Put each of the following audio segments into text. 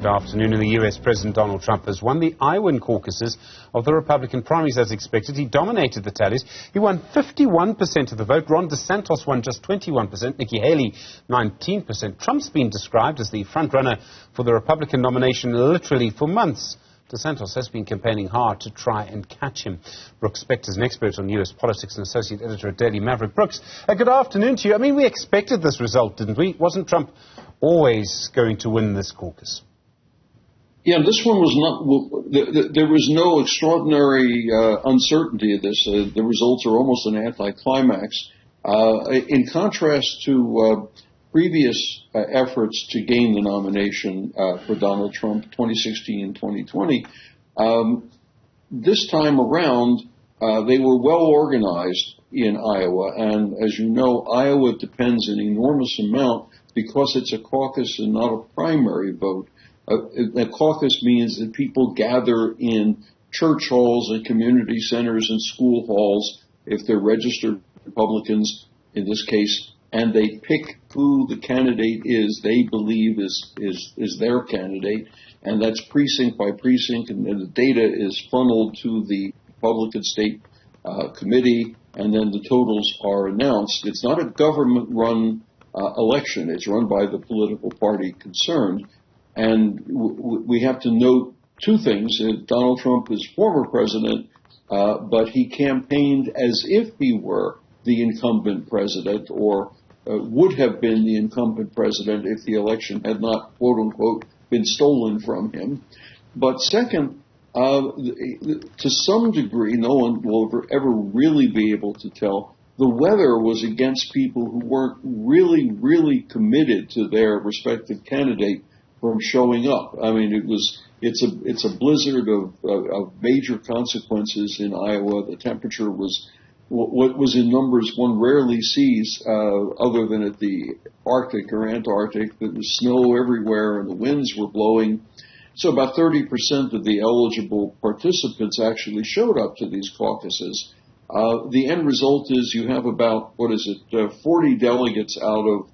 Good afternoon. In the US, President Donald Trump has won the Iowa caucuses of the Republican primaries as expected. He dominated the tallies. He won 51% of the vote. Ron DeSantis won just 21%. Nikki Haley, 19%. Trump's been described as the front-runner for the Republican nomination literally for months. DeSantis has been campaigning hard to try and catch him. Brooks Spector is an expert on US politics and associate editor at Daily Maverick. Brooks, good afternoon to you. I mean, we expected this result, didn't we? Wasn't Trump always going to win this caucus? Yeah, this one was not. There was no extraordinary uncertainty of this. The results are almost an anticlimax. In contrast to previous efforts to gain the nomination for Donald Trump, 2016 and 2020, this time around they were well organized in Iowa, and as you know, Iowa depends an enormous amount because it's a caucus and not a primary vote. A caucus means that people gather in church halls and community centers and school halls, if they're registered Republicans in this case, and they pick who the candidate is they believe is their candidate, and that's precinct by precinct, and then the data is funneled to the Republican State Committee, and then the totals are announced. It's not a government-run election. It's run by the political party concerned. And we have to note two things. Donald Trump is former president, but he campaigned as if he were the incumbent president, or would have been the incumbent president if the election had not, quote unquote, been stolen from him. But second, to some degree, no one will ever really be able to tell, the weather was against people who weren't really committed to their respective candidate from showing up. I mean, it's a blizzard of major consequences in Iowa. The temperature was what was in numbers one rarely sees, other than at the Arctic or Antarctic. There was snow everywhere and the winds were blowing. So about 30% of the eligible participants actually showed up to these caucuses. The end result is you have about, 40 delegates out of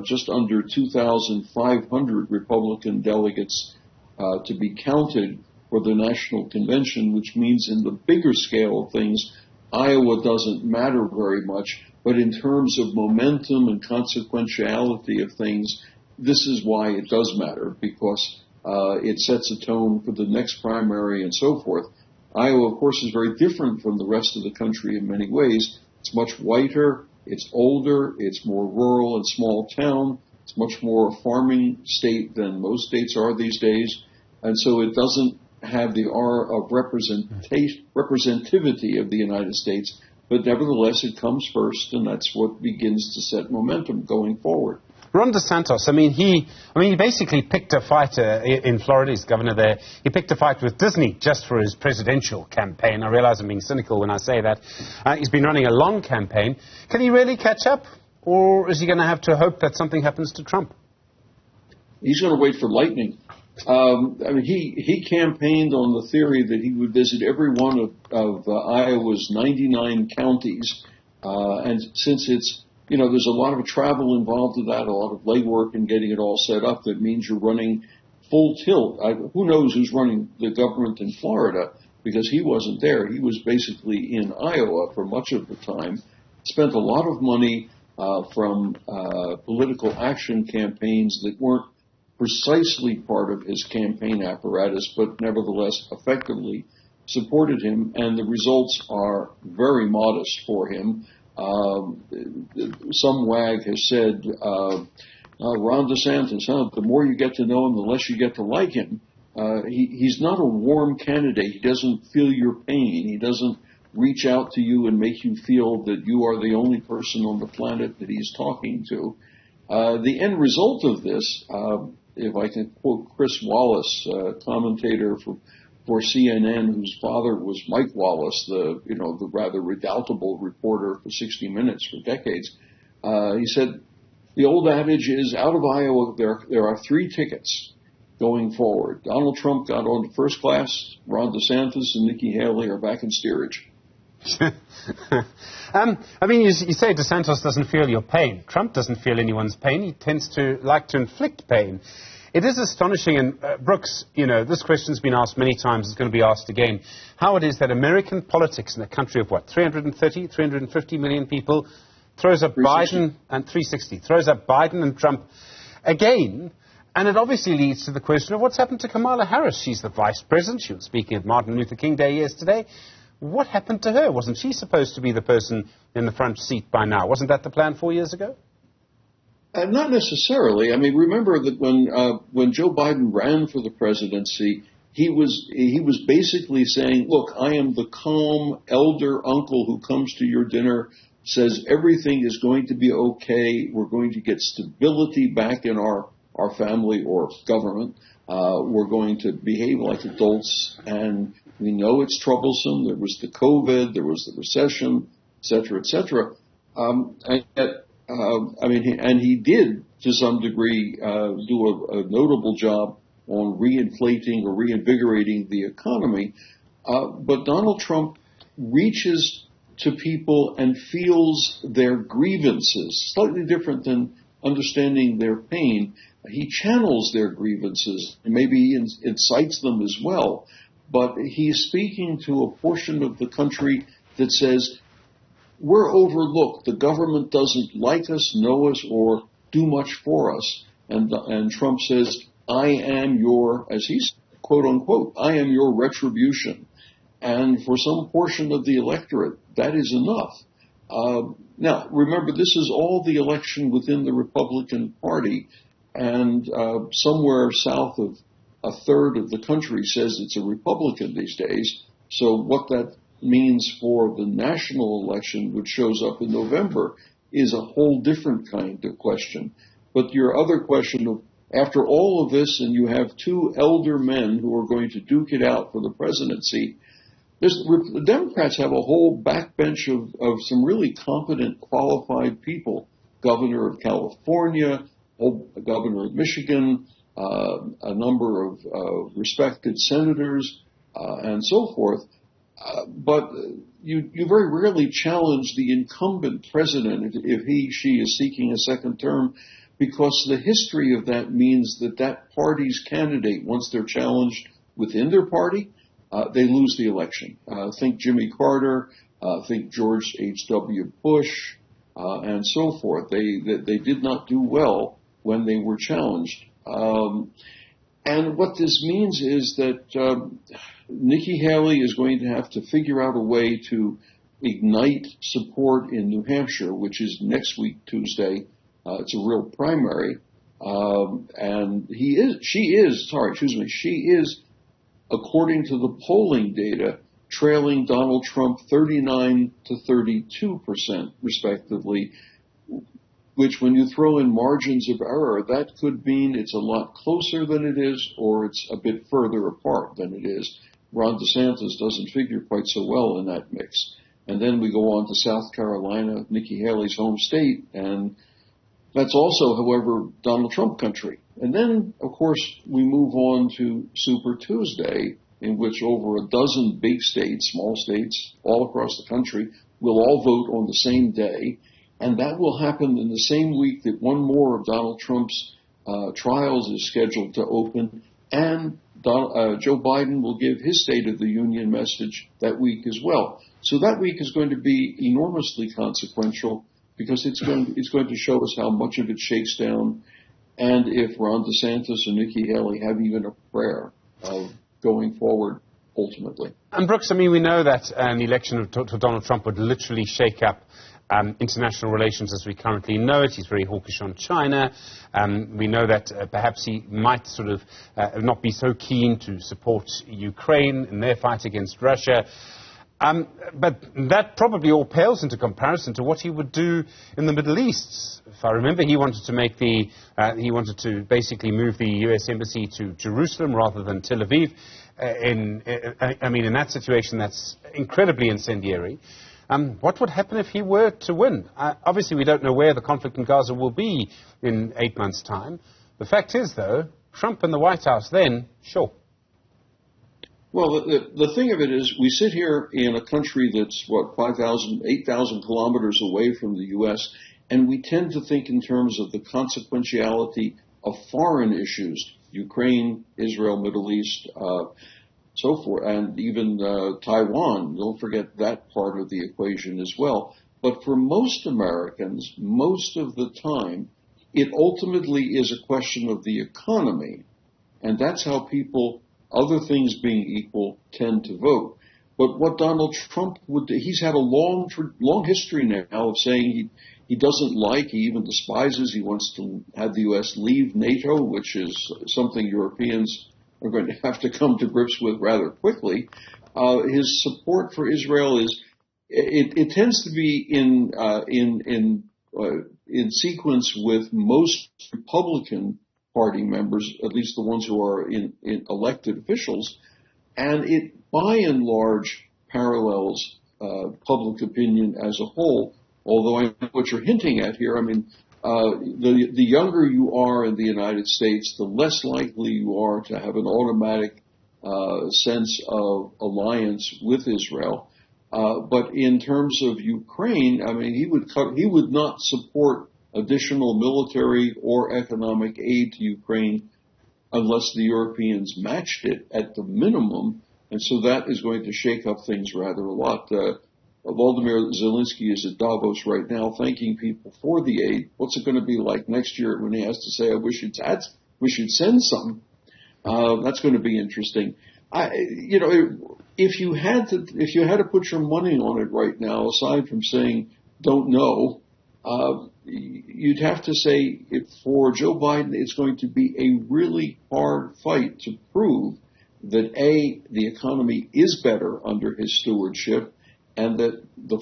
just under 2,500 Republican delegates to be counted for the national convention, which means in the bigger scale of things, Iowa doesn't matter very much. But in terms of momentum and consequentiality of things, this is why it does matter, because it sets a tone for the next primary and so forth. Iowa, of course, is very different from the rest of the country in many ways. It's much whiter. It's older, it's more rural and small town, it's much more a farming state than most states are these days, and so it doesn't have the aura of representativity of the United States, but nevertheless it comes first, and that's what begins to set momentum going forward. Ron DeSantis, I mean, he basically picked a fight in Florida. He's governor there. He picked a fight with Disney just for his presidential campaign. I realize I'm being cynical when I say that. He's been running a long campaign. Can he really catch up, or is he going to have to hope that something happens to Trump? He's going to wait for lightning. I mean, he campaigned on the theory that he would visit every one of Iowa's 99 counties, and since it's there's a lot of travel involved in that, a lot of legwork in getting it all set up. That means you're running full tilt. Who knows who's running the government in Florida, because he wasn't there. He was basically in Iowa for much of the time. Spent a lot of money from political action campaigns that weren't precisely part of his campaign apparatus, but nevertheless effectively supported him. And the results are very modest for him. Some wag has said, Ron DeSantis, the more you get to know him, the less you get to like him. He's not a warm candidate. He doesn't feel your pain. He doesn't reach out to you and make you feel that you are the only person on the planet that he's talking to. The end result of this, if I can quote Chris Wallace, commentator for CNN, whose father was Mike Wallace, the rather redoubtable reporter for 60 Minutes for decades. He said, the old adage is, out of Iowa, there are three tickets going forward. Donald Trump got on to first class, Ron DeSantis and Nikki Haley are back in steerage. I mean, you say DeSantis doesn't feel your pain. Trump doesn't feel anyone's pain. He tends to like to inflict pain. It is astonishing, and Brooks, you know, this question's been asked many times, it's going to be asked again, how it is that American politics in a country of, what, 330, 350 million people, throws up 360. Biden and 360, throws up Biden and Trump again, and it obviously leads to the question of what's happened to Kamala Harris. She's the vice president. She was speaking at Martin Luther King Day yesterday. What happened to her? Wasn't she supposed to be the person in the front seat by now? Wasn't that the plan 4 years ago? Not necessarily. I mean, remember that when Joe Biden ran for the presidency, he was basically saying, "Look, I am the calm elder uncle who comes to your dinner, says everything is going to be okay. We're going to get stability back in our family or government. We're going to behave like adults, and we know it's troublesome. There was the COVID, there was the recession, et cetera, et cetera." And he did, to some degree, do a notable job on reinflating or reinvigorating the economy. But Donald Trump reaches to people and feels their grievances, slightly different than understanding their pain. He channels their grievances, and maybe he incites them as well. But he's speaking to a portion of the country that says, we're overlooked. The government doesn't like us, know us, or do much for us. And Trump says, I am your, as he's quote unquote, I am your retribution. And for some portion of the electorate, that is enough. Now, remember, this is all the election within the Republican Party. And somewhere south of a third of the country says it's a Republican these days. So what that means for the national election, which shows up in November, is a whole different kind of question. But your other question of, after all of this, and you have two elder men who are going to duke it out for the presidency, the Democrats have a whole backbench of some really competent, qualified people. Governor of California, Governor of Michigan, a number of respected senators, and so forth. But you very rarely challenge the incumbent president if she is seeking a second term, because the history of that means that party's candidate, once they're challenged within their party, they lose the election. Think Jimmy Carter, think George H.W. Bush, and so forth. They did not do well when they were challenged. And what this means is that Nikki Haley is going to have to figure out a way to ignite support in New Hampshire, which is next week, Tuesday. It's a real primary. And she is, according to the polling data, trailing Donald Trump 39 to 32%, respectively, which when you throw in margins of error, that could mean it's a lot closer than it is, or it's a bit further apart than it is. Ron DeSantis doesn't figure quite so well in that mix. And then we go on to South Carolina, Nikki Haley's home state, and that's also, however, Donald Trump country. And then, of course, we move on to Super Tuesday, in which over a dozen big states, small states, all across the country, will all vote on the same day. And that will happen in the same week that one more of Donald Trump's trials is scheduled to open. And Joe Biden will give his State of the Union message that week as well. So that week is going to be enormously consequential, because it's going to show us how much of it shakes down, and if Ron DeSantis and Nikki Haley have even a prayer of going forward ultimately. And Brooks, I mean, we know that an election to Donald Trump would literally shake up international relations as we currently know it. He's very hawkish on China. We know that perhaps he might sort of not be so keen to support Ukraine in their fight against Russia. But that probably all pales into comparison to what he would do in the Middle East. If I remember, he wanted to basically move the U.S. embassy to Jerusalem rather than Tel Aviv. In that situation, that's incredibly incendiary. What would happen if he were to win? Obviously, we don't know where the conflict in Gaza will be in 8 months' time. The fact is, though, Trump in the White House then, sure. Well, the thing of it is, we sit here in a country that's, 8,000 kilometers away from the U.S., and we tend to think in terms of the consequentiality of foreign issues Ukraine, Israel, Middle East, so forth, and even Taiwan. Don't forget that part of the equation as well. But for most Americans, most of the time, it ultimately is a question of the economy. And that's how people, other things being equal, tend to vote. But what Donald Trump would do, he's had a long history now of saying he doesn't like, he even despises, he wants to have the U.S. leave NATO, which is something Europeans are going to have to come to grips with rather quickly. His support for Israel it tends to be in sequence with most Republican Party members, at least the ones who are in elected officials, and it by and large parallels public opinion as a whole. Although I know what you're hinting at here. I mean, the younger you are in the United States, the less likely you are to have an automatic sense of alliance with Israel. But in terms of Ukraine, I mean, he would not support additional military or economic aid to Ukraine unless the Europeans matched it at the minimum. And so that is going to shake up things rather a lot. Volodymyr Zelensky is at Davos right now thanking people for the aid. What's it going to be like next year when he has to say, I wish you'd send some? That's going to be interesting. If you had to put your money on it right now, aside from saying don't know, you'd have to say for Joe Biden, it's going to be a really hard fight to prove that the economy is better under his stewardship, and that the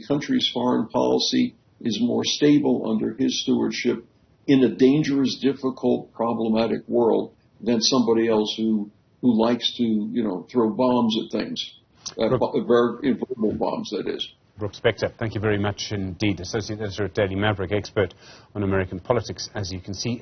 country's foreign policy is more stable under his stewardship in a dangerous, difficult, problematic world than somebody else who likes to throw bombs at things, very invulnerable bombs, that is. Brooks Spector, thank you very much indeed. Associate Editor at Daily Maverick, expert on American politics, as you can see.